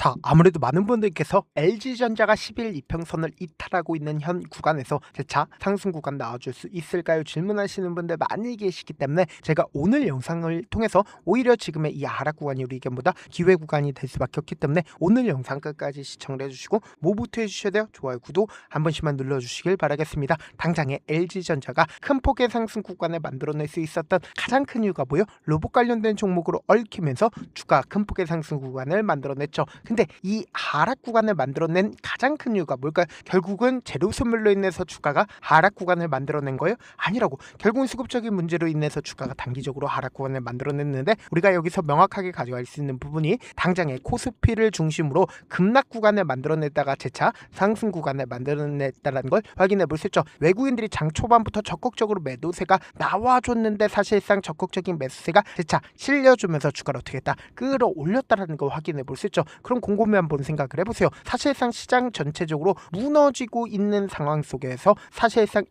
자, 아무래도 많은 분들께서 LG전자가 10일 이평선을 이탈하고 있는 현 구간에서 재차 상승 구간 나와줄 수 있을까요? 질문하시는 분들 많이 계시기 때문에 제가 오늘 영상을 통해서 오히려 지금의 이 하락 구간이 우리 의견보다 기회 구간이 될 수밖에 없기 때문에 오늘 영상 끝까지 시청을 해주시고 뭐부터 해주셔야 돼요? 좋아요, 구독 한 번씩만 눌러주시길 바라겠습니다. 당장에 LG전자가 큰 폭의 상승 구간을 만들어낼 수 있었던 가장 큰 이유가 뭐예요? 로봇 관련된 종목으로 얽히면서 주가 큰 폭의 상승 구간을 만들어냈죠. 근데 이 하락 구간을 만들어낸 가장 큰 이유가 뭘까요? 결국은 재료 소멸로 인해서 주가가 하락 구간을 만들어낸 거예요? 아니라고. 결국은 수급적인 문제로 인해서 주가가 단기적으로 하락 구간을 만들어냈는데 우리가 여기서 명확하게 가져갈 수 있는 부분이 당장의 코스피를 중심으로 급락 구간을 만들어냈다가 재차 상승 구간을 만들어냈다는 걸 확인해 볼 수 있죠. 외국인들이 장 초반부터 적극적으로 매도세가 나와줬는데 사실상 적극적인 매수세가 재차 실려주면서 주가를 어떻게 했다? 끌어올렸다는 걸 확인해 볼 수 있죠. 그럼 곰곰이 한번 생각을 해보세요. 사실상 시장 전체적으로 무너지고 있는 상황 속에서 사실상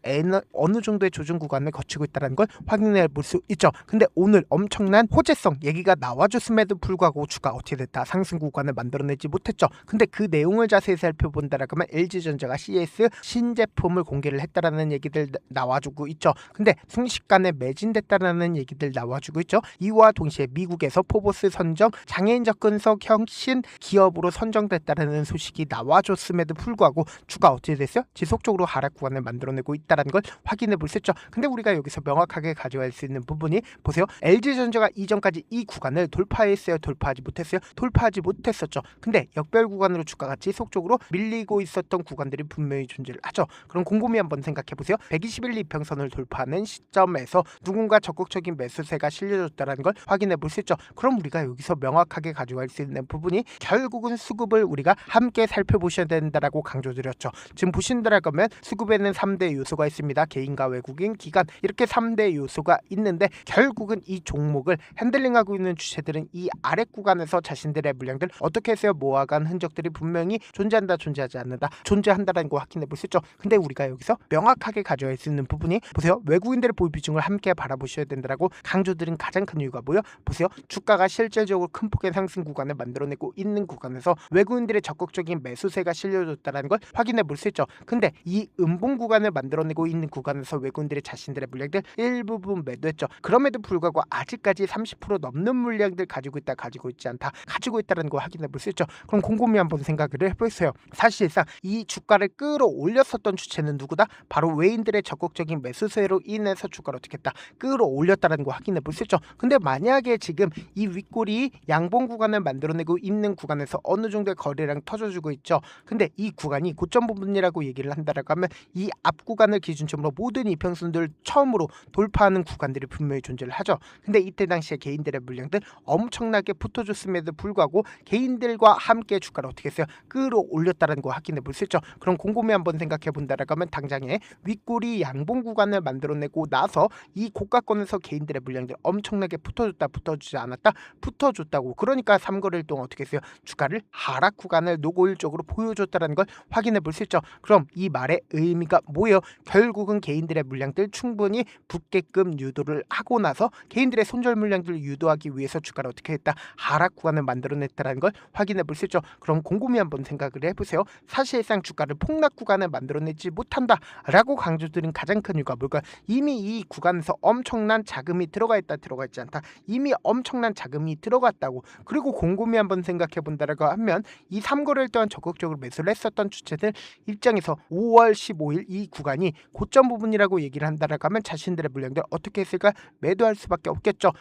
어느 정도의 조정 구간을 거치고 있다는 걸 확인해 볼 수 있죠. 근데 오늘 엄청난 호재성 얘기가 나와줬음에도 불구하고 주가 어떻게 됐다? 상승 구간을 만들어내지 못했죠. 근데 그 내용을 자세히 살펴본다라면 LG전자가 CS 신제품을 공개를 했다라는 얘기들 나와주고 있죠. 근데 순식간에 매진됐다라는 얘기들 나와주고 있죠. 이와 동시에 미국에서 포브스 선정 장애인 접근성형 신 기업으로 선정됐다는 소식이 나와줬음에도 불구하고 주가 어떻게 됐어요? 지속적으로 하락 구간을 만들어내고 있다는 걸 확인해 볼 수 있죠. 근데 우리가 여기서 명확하게 가져갈 수 있는 부분이 보세요. LG전자가 이전까지 이 구간을 돌파했어요? 돌파하지 못했어요? 돌파하지 못했었죠. 근데 역별 구간으로 주가가 지속적으로 밀리고 있었던 구간들이 분명히 존재를 하죠. 그럼 곰곰이 한번 생각해 보세요. 121 이평선을 돌파하는 시점에서 누군가 적극적인 매수세가 실려줬다는 걸 확인해 볼 수 있죠. 그럼 우리가 여기서 명확하게 가져갈 수 있는 부분이 결국은 수급을 우리가 함께 살펴보셔야 된다라고 강조드렸죠. 지금 보신다라면 수급에는 3대 요소가 있습니다. 개인과 외국인, 기관 이렇게 3대 요소가 있는데 결국은 이 종목을 핸들링하고 있는 주체들은 이 아래 구간에서 자신들의 물량들 어떻게 해서 모아간 흔적들이 분명히 존재한다, 존재하지 않는다, 존재한다라는 거 확인해 볼 수 있죠. 근데 우리가 여기서 명확하게 가져갈 수 있는 부분이 보세요. 외국인들의 보유 비중을 함께 바라보셔야 된다라고 강조드린 가장 큰 이유가 뭐예요? 보세요. 주가가 실질적으로 큰 폭의 상승 구간을 만들어내고 있는 구간에서 외국인들의 적극적인 매수세가 실려줬다는 걸 확인해 볼 수 있죠. 근데 이 음봉 구간을 만들어내고 있는 구간에서 외국인들이 자신들의 물량들 일부분 매도했죠. 그럼에도 불구하고 아직까지 30% 넘는 물량들 가지고 있다, 가지고 있지 않다, 가지고 있다는 걸 확인해 볼 수 있죠. 그럼 곰곰이 한번 생각을 해보세요. 사실상 이 주가를 끌어올렸었던 주체는 누구다? 바로 외인들의 적극적인 매수세로 인해서 주가를 어떻게 했다? 끌어올렸다는 걸 확인해 볼 수 있죠. 근데 만약에 지금 이 윗골이 양봉 구간을 만들어내고 있는 구간에서 어느 정도의 거래량 터져주고 있죠. 근데 이 구간이 고점 부분이라고 얘기를 한다라고 하면 이 앞 구간을 기준점으로 모든 이평선들 처음으로 돌파하는 구간들이 분명히 존재를 하죠. 근데 이때 당시에 개인들의 물량들 엄청나게 붙어줬음에도 불구하고 개인들과 함께 주가를 어떻게 했어요? 끌어올렸다는 거 확인해 볼 수 있죠. 그럼 곰곰이 한번 생각해 본다라고 하면 당장에 윗골이 양봉 구간을 만들어내고 나서 이 고가권에서 개인들의 물량들 엄청나게 붙어줬다, 붙어주지 않았다, 붙어줬다고. 그러니까 3거래일 동안 어떻게 했어요? 주가를 하락 구간을 노골적으로 보여줬다는 걸 확인해 볼 수 있죠. 그럼 이 말의 의미가 뭐예요? 결국은 개인들의 물량들 충분히 붙게끔 유도를 하고 나서 개인들의 손절 물량들을 유도하기 위해서 주가를 어떻게 했다? 하락 구간을 만들어냈다는 걸 확인해 볼 수 있죠. 그럼 곰곰이 한번 생각을 해보세요. 사실상 주가를 폭락 구간을 만들어내지 못한다라고 강조드린 가장 큰 이유가 뭘까요? 이미 이 구간에서 엄청난 자금이 들어가 있다, 들어가 있지 않다. 이미 엄청난 자금이 들어갔다고. 그리고 곰곰이 한번 생각해 본다라고 하면 이 3거래일 동안 적극적으로 매수를 했었던 주체들 입장에서 5월 15일 이 구간이 고점 부분이라고 얘기를 한다라고 하면 자신들의 물량들 어떻게 했을까? 매도할 수밖에 없겠죠.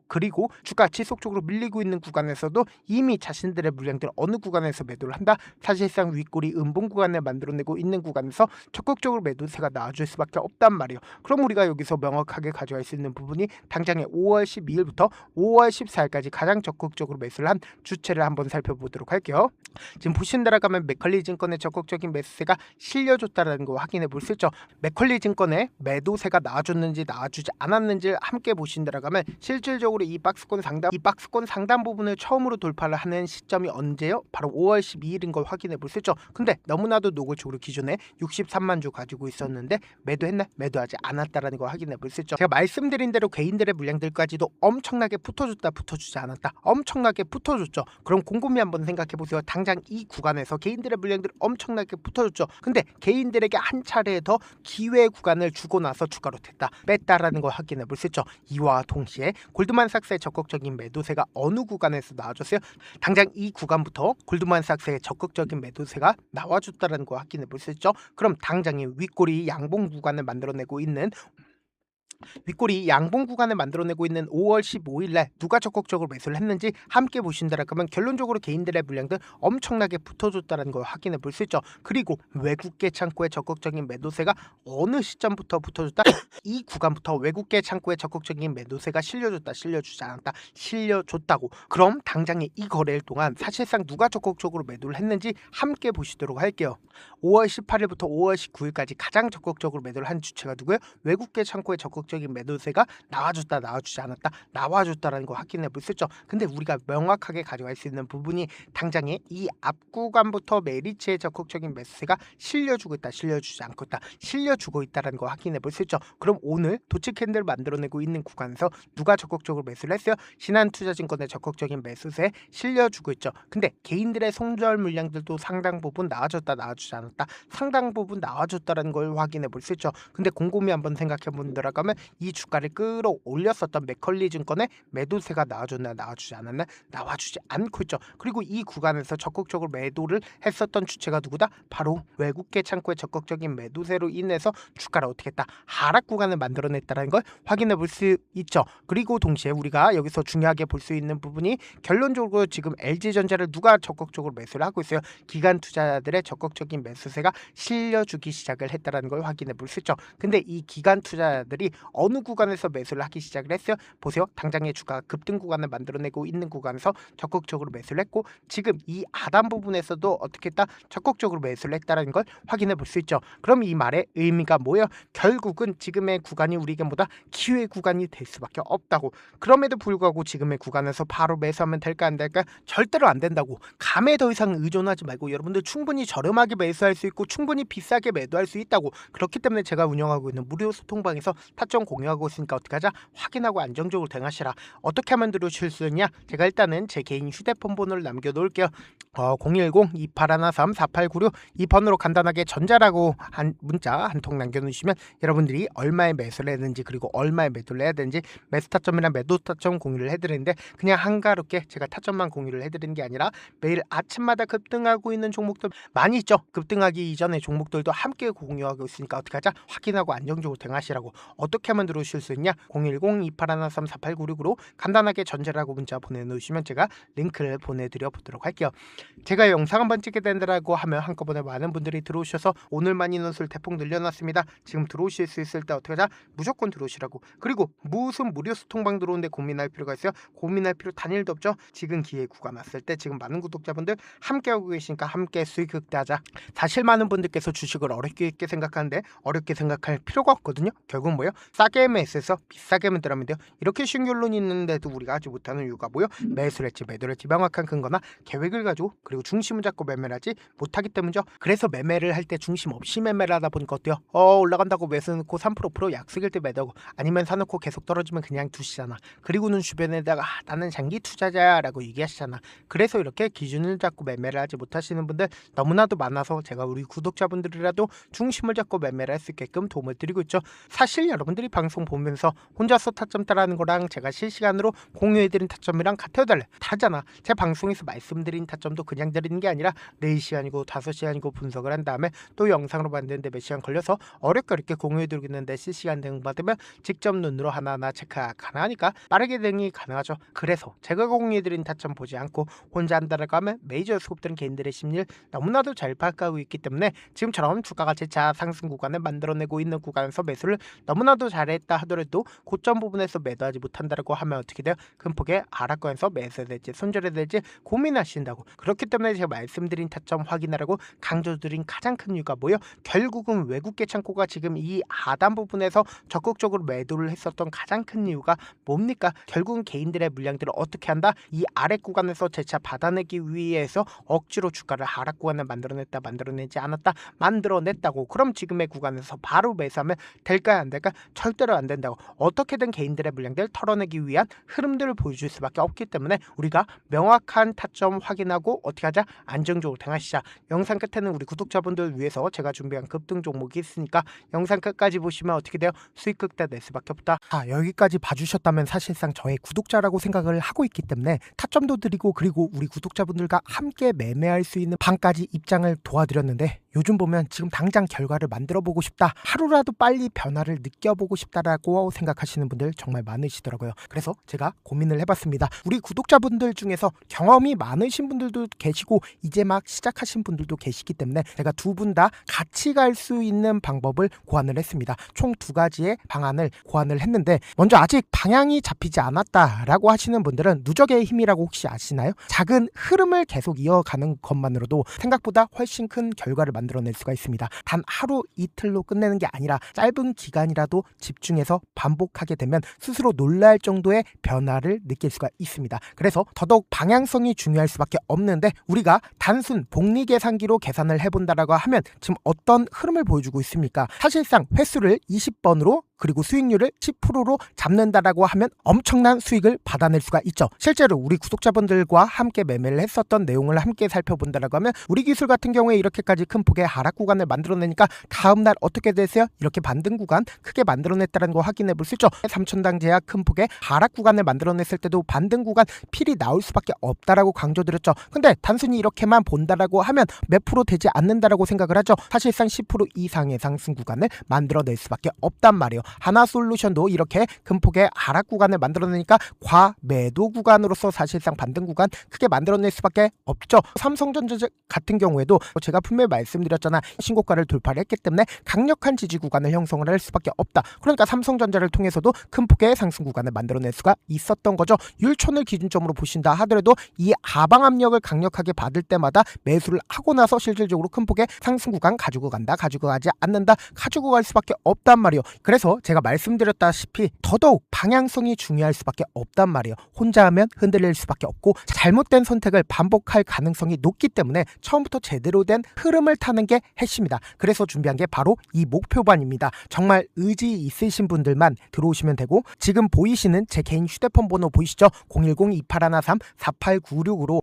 그리고 주가 지속적으로 밀리고 있는 구간에서도 이미 자신들의 물량들 어느 구간에서 매도를 한다? 사실상 윗골이 음봉 구간을 만들어내고 있는 구간에서 적극적으로 매도세가 나와줄 수밖에 없단 말이에요. 그럼 우리가 여기서 명확하게 가져갈 수 있는 부분이 당장에 5월 12일부터 5월 14일까지 가장 적극적으로 매수를 한 주체를 한번 살펴보도록 할게요. 지금 보신다라고 하면 맥컬리 증권의 적극적인 매수세가 실려줬다는 거 확인해 볼 수 있죠. 맥컬리 증권의 매도세가 나와줬는지 나와주지 않았는지 함께 보신다라고 하면 실질적으로 이 박스권 상단 부분을 처음으로 돌파를 하는 시점이 언제요? 바로 5월 12일인 걸 확인해 볼 수 있죠. 근데 너무나도 노골적으로 기존에 63만 주 가지고 있었는데 매도했나? 매도하지 않았다라는 걸 확인해 볼 수 있죠. 제가 말씀드린 대로 개인들의 물량들까지도 엄청나게 붙어줬다, 붙어주지 않았다, 엄청나게 붙어줬죠. 그럼 곰곰이 곰곰이 한번 생각해보세요. 당장 이 구간에서 개인들의 물량들이 엄청나게 붙어줬죠. 근데 개인들에게 한 차례 더 기회 구간을 주고 나서 추가로 됐다 뺐다라는 걸 확인해 볼 수 있죠. 이와 동시에 골드만삭스의 적극적인 매도세가 어느 구간에서 나와줬어요? 당장 이 구간부터 골드만삭스의 적극적인 매도세가 나와줬다라는 걸 확인해 볼 수 있죠. 그럼 당장의 윗꼬리 양봉 구간을 만들어내고 있는 윗꼬리 양봉 구간을 만들어내고 있는 5월 15일날 누가 적극적으로 매수를 했는지 함께 보신다라면 결론적으로 개인들의 물량들 엄청나게 붙어줬다는 걸 확인해 볼 수 있죠. 그리고 외국계 창구의 적극적인 매도세가 어느 시점부터 붙어줬다? 이 구간부터 외국계 창구의 적극적인 매도세가 실려줬다, 실려주지 않았다, 실려줬다고. 그럼 당장의 이 거래일 동안 사실상 누가 적극적으로 매도를 했는지 함께 보시도록 할게요. 5월 18일부터 5월 19일까지 가장 적극적으로 매도를 한 주체가 누구예요? 외국계 창구의 적극적인 매도세가 나와줬다, 나와주지 않았다, 나와줬다라는 거 확인해 볼 수 있죠. 근데 우리가 명확하게 가져갈 수 있는 부분이 당장에 이 앞구간부터 메리츠의 적극적인 매수세가 실려주고 있다, 실려주지 않고 있다, 실려주고 있다라는 거 확인해 볼 수 있죠. 그럼 오늘 도치 캔들 만들어내고 있는 구간에서 누가 적극적으로 매수를 했어요? 신한투자증권의 적극적인 매수세에 실려주고 있죠. 근데 개인들의 손절 물량들도 상당 부분 나와줬다, 나와주지 않았다, 상당 부분 나와줬다라는 걸 확인해 볼 수 있죠. 근데 곰곰이 한번 생각해 본다라면 이 주가를 끌어올렸었던 맥컬리 증권의 매도세가 나와줬나, 나와주지 않았나, 나와주지 않고 있죠. 그리고 이 구간에서 적극적으로 매도를 했었던 주체가 누구다? 바로 외국계 창구의 적극적인 매도세로 인해서 주가를 어떻게 했다? 하락 구간을 만들어냈다는 걸 확인해 볼 수 있죠. 그리고 동시에 우리가 여기서 중요하게 볼 수 있는 부분이 결론적으로 지금 LG전자를 누가 적극적으로 매수를 하고 있어요? 기관 투자자들의 적극적인 매수세가 실려주기 시작을 했다는 걸 확인해 볼 수 있죠. 근데 이 기관 투자자들이 어느 구간에서 매수를 하기 시작을 했어요? 보세요. 당장의 주가 급등 구간을 만들어내고 있는 구간에서 적극적으로 매수를 했고, 지금 이 하단 부분에서도 어떻게 했다? 적극적으로 매수를 했다는 걸 확인해 볼 수 있죠. 그럼 이 말의 의미가 뭐예요? 결국은 지금의 구간이 우리에게 뭐다? 기회 구간이 될 수밖에 없다고. 그럼에도 불구하고 지금의 구간에서 바로 매수하면 될까 안 될까? 절대로 안 된다고. 감에 더 이상 의존하지 말고 여러분들 충분히 저렴하게 매수할 수 있고 충분히 비싸게 매도할 수 있다고. 그렇기 때문에 제가 운영하고 있는 무료 소통방에서 타점 공유하고 있으니까 어떻게 하자? 확인하고 안정적으로 대응하시라. 어떻게 하면 들으실 수 있냐? 제가 일단은 제 개인 휴대폰 번호를 남겨놓을게요. 010-2813-4896 이 번호로 간단하게 전자라고 한 문자 한 통 남겨놓으시면 여러분들이 얼마에 매수를 했는지 그리고 얼마에 매도를 해야 되는지 매수 타점이랑 매도 타점 공유를 해드리는데, 그냥 한가롭게 제가 타점만 공유를 해드리는 게 아니라 매일 아침마다 급등하고 있는 종목들 많이 있죠. 급등하기 이전에 종목들도 함께 공유하고 있으니까 어떻게 하자? 확인하고 안정적으로 대응하시라고. 어떻게 하면 들어오실 수 있냐? 010-2813-4896으로 간단하게 전자라고 문자 보내놓으시면 제가 링크를 보내드려 보도록 할게요. 제가 영상 한번 찍게 된다라고 하면 한꺼번에 많은 분들이 들어오셔서 오늘만 인원수를 대폭 늘려놨습니다. 지금 들어오실 수 있을 때 어떻게 하자? 무조건 들어오시라고. 그리고 무슨 무료 소통방 들어오는데 고민할 필요가 있어요? 고민할 필요 단일도 없죠. 지금 기회 구간 왔을 때 지금 많은 구독자분들 함께하고 계시니까 함께 수익 극대하자. 사실 많은 분들께서 주식을 어렵게 생각하는데 어렵게 생각할 필요가 없거든요. 결국 뭐예요? 싸게 매수해서 비싸게 만들면 돼요. 이렇게 쉬운 결론이 있는데도 우리가 하지 못하는 이유가 뭐예요? 매수를 했지 매도를 했지 명확한 근거나 계획을 가지고 그리고 중심을 잡고 매매를 하지 못하기 때문이죠. 그래서 매매를 할 때 중심 없이 매매를 하다 보니까 어때요? 올라간다고 매수 넣고 3% 약속일 때 매도하고, 아니면 사놓고 계속 떨어지면 그냥 두시잖아. 그리고는 주변에다가 나는 장기 투자자야 라고 얘기하시잖아. 그래서 이렇게 기준을 잡고 매매를 하지 못하시는 분들 너무나도 많아서 제가 우리 구독자분들이라도 중심을 잡고 매매를 할 수 있게끔 도움을 드리고 있죠. 사실 여러분들이 방송 보면서 혼자서 타점 따라하는 거랑 제가 실시간으로 공유해드린 타점이랑 같아요, 달라요? 다르잖아. 제 방송에서 말씀드린 타점도 그냥 드리는 게 아니라 4시간이고 5시간이고 분석을 한 다음에 또 영상으로 만드는데 몇 시간 걸려서 어렵게 공유해드리고 있는데, 실시간 대응 받으면 직접 눈으로 하나하나 체크 가능하니까 빠르게 대응이 가능하죠. 그래서 제가 공유해드린 타점 보지 않고 혼자 한다라고 하면 메이저 수급들은 개인들의 심리를 너무나도 잘 파악하고 있기 때문에 지금처럼 주가가 재차 상승 구간을 만들어내고 있는 구간에서 매수를 너무나도 잘했다 하더라도 고점 부분에서 매도하지 못한다라고 하면 어떻게 돼요? 큰 폭의 하락권에서 매수해야 될지 손절해야 될지 고민하신다고. 그렇기 때문에 제가 말씀드린 타점 확인하라고 강조드린 가장 큰 이유가 뭐예요? 결국은 외국계 창고가 지금 이 하단 부분에서 적극적으로 매도를 했었던 가장 큰 이유가 뭡니까? 결국은 개인들의 물량들을 어떻게 한다? 이 아래 구간에서 재차 받아내기 위해서 억지로 주가를 하락 구간을 만들어냈다, 만들어내지 않았다, 만들어냈다고. 그럼 지금의 구간에서 바로 매수하면 될까요, 안 될까요? 절대로 안 된다고. 어떻게든 개인들의 물량들 털어내기 위한 흐름들을 보여줄 수밖에 없기 때문에 우리가 명확한 타점 확인하고 어떻게 하자? 안정적으로 대응하시자. 영상 끝에는 우리 구독자분들 위해서 제가 준비한 급등 종목이 있으니까 영상 끝까지 보시면 어떻게 돼요? 수익 극대 낼 수밖에 없다. 여기까지 봐주셨다면 사실상 저의 구독자라고 생각을 하고 있기 때문에 타점도 드리고 그리고 우리 구독자분들과 함께 매매할 수 있는 방까지 입장을 도와드렸는데, 요즘 보면 지금 당장 결과를 만들어 보고 싶다, 하루라도 빨리 변화를 느껴보고 싶다라고 생각하시는 분들 정말 많으시더라고요. 그래서 제가 고민을 해봤습니다. 우리 구독자분들 중에서 경험이 많으신 분들도 계시고 이제 막 시작하신 분들도 계시기 때문에 제가 두 분 다 같이 갈 수 있는 방법을 고안을 했습니다. 총 2가지의 방안을 고안을 했는데, 먼저 아직 방향이 잡히지 않았다라고 하시는 분들은 누적의 힘이라고 혹시 아시나요? 작은 흐름을 계속 이어가는 것만으로도 생각보다 훨씬 큰 결과를 만들어낼 수가 있습니다. 단 하루 이틀로 끝내는 게 아니라 짧은 기간이라도 집중해서 반복하게 되면 스스로 놀랄 정도의 변화를 느낄 수가 있습니다. 그래서 더더욱 방향성이 중요할 수밖에 없는데, 우리가 단순 복리 계산기로 계산을 해본다라고 하면 지금 어떤 흐름을 보여주고 있습니까? 사실상 횟수를 20번으로 그리고 수익률을 10%로 잡는다라고 하면 엄청난 수익을 받아낼 수가 있죠. 실제로 우리 구독자분들과 함께 매매를 했었던 내용을 함께 살펴본다라고 하면 우리 기술 같은 경우에 이렇게까지 큰 폭의 하락 구간을 만들어내니까 다음날 어떻게 됐어요? 이렇게 반등 구간 크게 만들어냈다는 거 확인해 볼 수 있죠. 3천당 제약 큰 폭의 하락 구간을 만들어냈을 때도 반등 구간 필이 나올 수밖에 없다라고 강조드렸죠. 근데 단순히 이렇게만 본다라고 하면 몇 프로 되지 않는다라고 생각을 하죠. 사실상 10% 이상의 상승 구간을 만들어낼 수밖에 없단 말이에요. 하나솔루션도 이렇게 큰 폭의 하락 구간을 만들어내니까 과매도 구간으로서 사실상 반등 구간 크게 만들어낼 수밖에 없죠. 삼성전자 같은 경우에도 제가 분명히 말씀드렸잖아. 신고가를 돌파를 했기 때문에 강력한 지지 구간을 형성을 할 수밖에 없다. 그러니까 삼성전자를 통해서도 큰 폭의 상승 구간을 만들어낼 수가 있었던 거죠. 율촌을 기준점으로 보신다 하더라도 이 하방 압력을 강력하게 받을 때마다 매수를 하고 나서 실질적으로 큰 폭의 상승 구간 가지고 간다, 가지고 가지 않는다, 가지고 갈 수밖에 없단 말이에요. 그래서 제가 말씀드렸다시피 더더욱 방향성이 중요할 수밖에 없단 말이에요. 혼자 하면 흔들릴 수밖에 없고 잘못된 선택을 반복할 가능성이 높기 때문에 처음부터 제대로 된 흐름을 타는 게 핵심이다. 그래서 준비한 게 바로 이 목표반입니다. 정말 의지 있으신 분들만 들어오시면 되고, 지금 보이시는 제 개인 휴대폰 번호 보이시죠? 010-2813-4896으로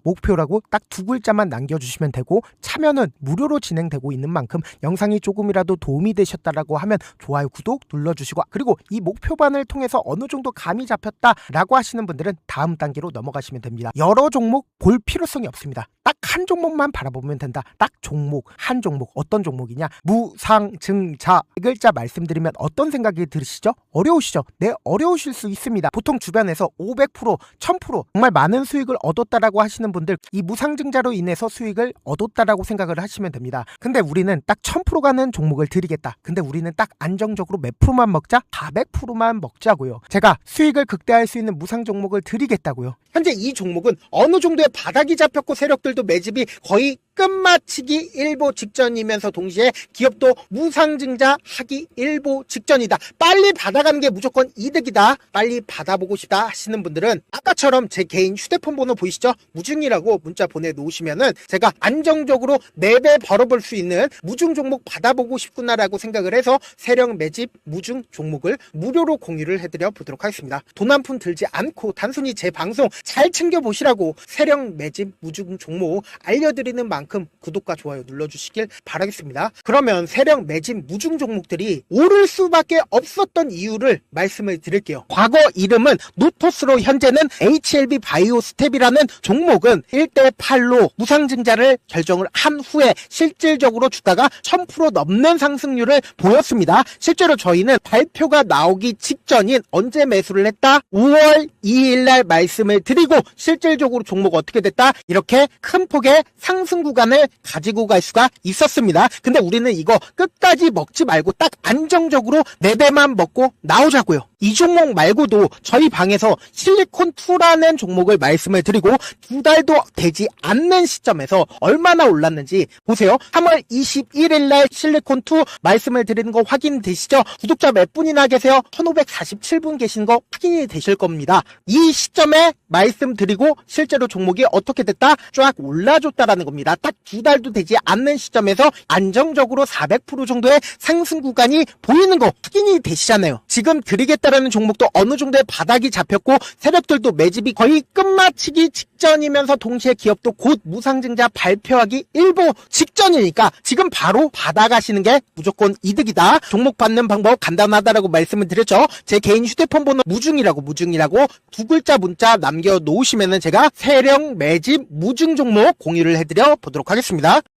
목표라고 딱 2글자만 남겨주시면 되고, 참여는 무료로 진행되고 있는 만큼 영상이 조금이라도 도움이 되셨다라고 하면 좋아요, 구독 눌러주시고, 그리고 이 목표반을 통해서 어느 정도 감이 잡혔다라고 하시는 분들은 다음 단계로 넘어가시면 됩니다. 여러 종목 볼 필요성이 없습니다. 딱 한 종목만 바라보면 된다. 딱 종목, 한 종목. 어떤 종목이냐? 무상증자. 이 글자 말씀드리면 어떤 생각이 들으시죠? 어려우시죠? 네, 어려우실 수 있습니다. 보통 주변에서 500%, 1000% 정말 많은 수익을 얻었다라고 하시는 분들, 이 무상증자로 인해서 수익을 얻었다라고 생각을 하시면 됩니다. 근데 우리는 딱 1000% 가는 종목을 드리겠다. 근데 우리는 딱 안정적으로 몇 프로만 먹자? 400%만 먹자고요. 제가 수익을 극대화할 수 있는 무상 종목을 드리겠다고요. 현재 이 종목은 어느 정도의 바닥이 잡혔고 세력들도 매집이 거의 끝마치기 일보 직전이면서 동시에 기업도 무상증자하기 일보 직전이다. 빨리 받아가는 게 무조건 이득이다. 빨리 받아보고 싶다 하시는 분들은 아까처럼 제 개인 휴대폰 번호 보이시죠? 무중이라고 문자 보내놓으시면은 제가 안정적으로 4배 벌어볼 수 있는 무중 종목 받아보고 싶구나라고 생각을 해서 세력 매집 무중 종목을 무료로 공유를 해드려 보도록 하겠습니다. 돈 한 푼 들지 않고 단순히 제 방송 잘 챙겨보시라고 세력 매집 무중 종목 알려드리는 만큼 구독과 좋아요 눌러주시길 바라겠습니다. 그러면 세력 매집 무중 종목들이 오를 수밖에 없었던 이유를 말씀을 드릴게요. 과거 이름은 노토스로 현재는 HLB 바이오스텝이라는 종목은 1대8로 무상증자를 결정을 한 후에 실질적으로 주가가 1000% 넘는 상승률을 보였습니다. 실제로 저희는 발표가 나오기 직전인 언제 매수를 했다? 5월 2일날 말씀을 드리고 실질적으로 종목 어떻게 됐다? 이렇게 큰 폭의 상승 구간을 가지고 갈 수가 있었습니다. 근데 우리는 이거 끝까지 먹지 말고 딱 안정적으로 4배만 먹고 나오자고요. 이 종목 말고도 저희 방에서 실리콘2라는 종목을 말씀을 드리고 2달도 되지 않는 시점에서 얼마나 올랐는지 보세요. 3월 21일날 실리콘2 말씀을 드리는 거 확인되시죠? 구독자 몇 분이나 계세요? 1547분 계신 거 확인이 되실 겁니다. 이 시점에 말씀드리고 실제로 종목이 어떻게 됐다? 쫙 올라줬다라는 겁니다. 딱 2달도 되지 않는 시점에서 안정적으로 400% 정도의 상승 구간이 보이는 거 확인이 되시잖아요. 지금 드리겠다라는 종목도 어느 정도의 바닥이 잡혔고 세력들도 매집이 거의 끝마치기 직전이면서 동시에 기업도 곧 무상증자 발표하기 일보 직전이니까 지금 바로 받아가시는 게 무조건 이득이다. 종목 받는 방법 간단하다라고 말씀을 드렸죠. 제 개인 휴대폰 번호 무중이라고 두 글자 문자 남겨놓으시면은 제가 세력 매집 무중 종목 공유를 해드려 보도록 하겠습니다.